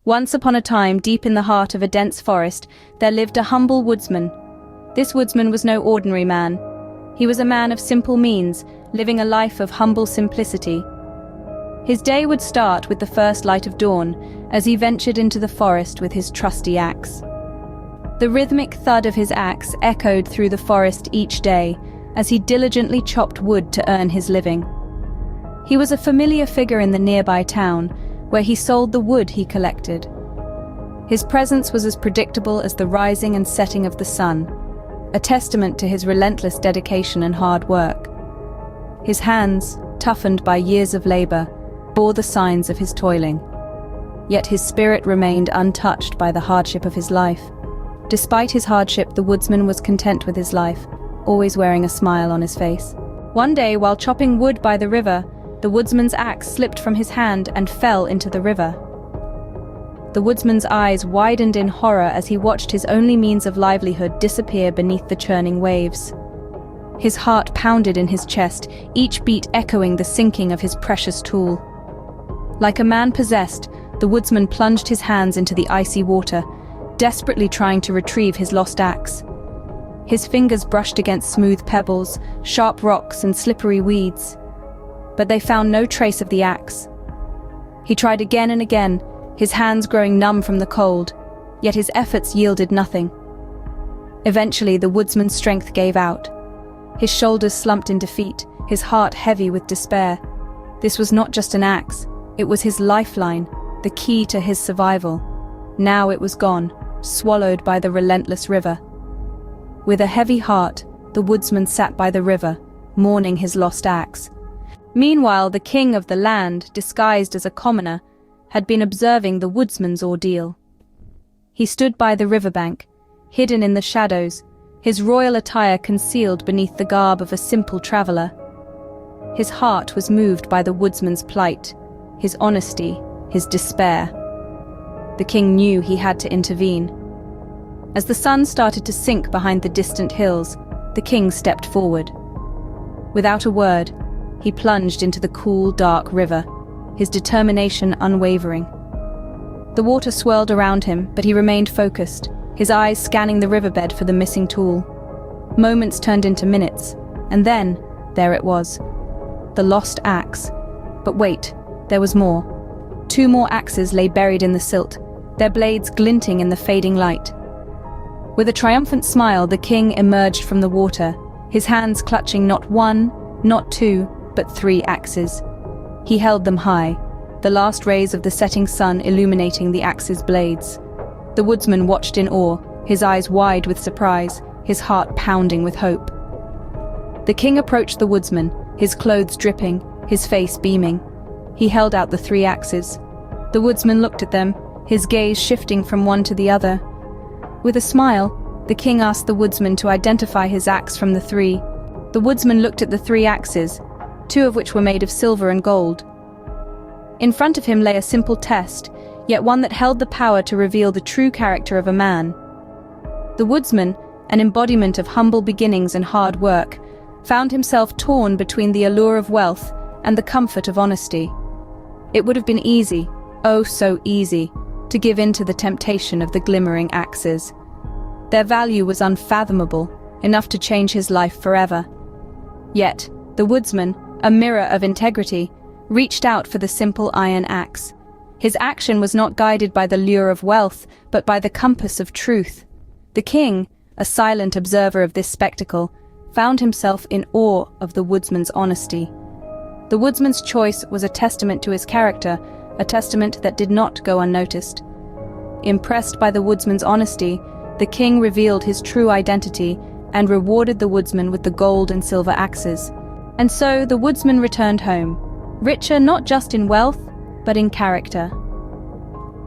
Once upon a time, deep in the heart of a dense forest, there lived a humble woodsman. This woodsman was no ordinary man. He was a man of simple means, living a life of humble simplicity. His day would start with the first light of dawn, as he ventured into the forest with his trusty axe. The rhythmic thud of his axe echoed through the forest each day, as he diligently chopped wood to earn his living. He was a familiar figure in the nearby town, where he sold the wood he collected. His presence was as predictable as the rising and setting of the sun, a testament to his relentless dedication and hard work. His hands, toughened by years of labor, bore the signs of his toiling. Yet his spirit remained untouched by the hardship of his life. Despite his hardship, the woodsman was content with his life, always wearing a smile on his face. One day, while chopping wood by the river, the woodsman's axe slipped from his hand and fell into the river. The woodsman's eyes widened in horror as he watched his only means of livelihood disappear beneath the churning waves. His heart pounded in his chest, each beat echoing the sinking of his precious tool. Like a man possessed, the woodsman plunged his hands into the icy water, desperately trying to retrieve his lost axe. His fingers brushed against smooth pebbles, sharp rocks, and slippery weeds, but they found no trace of the axe. He tried again and again, his hands growing numb from the cold, yet his efforts yielded nothing. Eventually, the woodsman's strength gave out. His shoulders slumped in defeat, his heart heavy with despair. This was not just an axe, it was his lifeline, the key to his survival. Now it was gone, swallowed by the relentless river. With a heavy heart, the woodsman sat by the river, mourning his lost axe. Meanwhile, the king of the land, disguised as a commoner, had been observing the woodsman's ordeal. He stood by the riverbank, hidden in the shadows, his royal attire concealed beneath the garb of a simple traveler. His heart was moved by the woodsman's plight, his honesty, his despair. The king knew he had to intervene. As the sun started to sink behind the distant hills, the king stepped forward. Without a word, he plunged into the cool, dark river, his determination unwavering. The water swirled around him, but he remained focused, his eyes scanning the riverbed for the missing tool. Moments turned into minutes, and then, there it was. The lost axe. But wait, there was more. 2 more axes lay buried in the silt, their blades glinting in the fading light. With a triumphant smile, the king emerged from the water, his hands clutching not 1, not 2, but 3 axes. He held them high, the last rays of the setting sun illuminating the axe's blades. The woodsman watched in awe, his eyes wide with surprise, his heart pounding with hope. The king approached the woodsman, his clothes dripping, his face beaming. He held out the 3 axes. The woodsman looked at them, his gaze shifting from one to the other. With a smile, the king asked the woodsman to identify his axe from the 3. The woodsman looked at the 3 axes, 2 of which were made of silver and gold. In front of him lay a simple test, yet one that held the power to reveal the true character of a man. The woodsman, an embodiment of humble beginnings and hard work, found himself torn between the allure of wealth and the comfort of honesty. It would have been easy, oh so easy, to give in to the temptation of the glimmering axes. Their value was unfathomable, enough to change his life forever. Yet, the woodsman, a mirror of integrity, reached out for the simple iron axe. His action was not guided by the lure of wealth, but by the compass of truth. The king, a silent observer of this spectacle, found himself in awe of the woodsman's honesty. The woodsman's choice was a testament to his character, a testament that did not go unnoticed. Impressed by the woodsman's honesty, the king revealed his true identity and rewarded the woodsman with the gold and silver axes. And so the woodsman returned home, richer not just in wealth, but in character.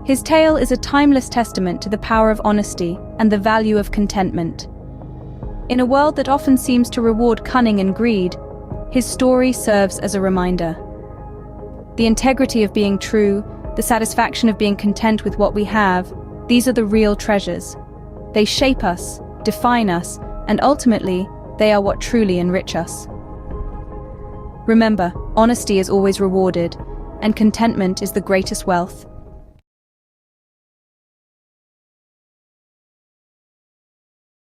His tale is a timeless testament to the power of honesty and the value of contentment. In a world that often seems to reward cunning and greed, his story serves as a reminder. The integrity of being true, the satisfaction of being content with what we have, these are the real treasures. They shape us, define us, and ultimately, they are what truly enrich us. Remember, honesty is always rewarded, and contentment is the greatest wealth.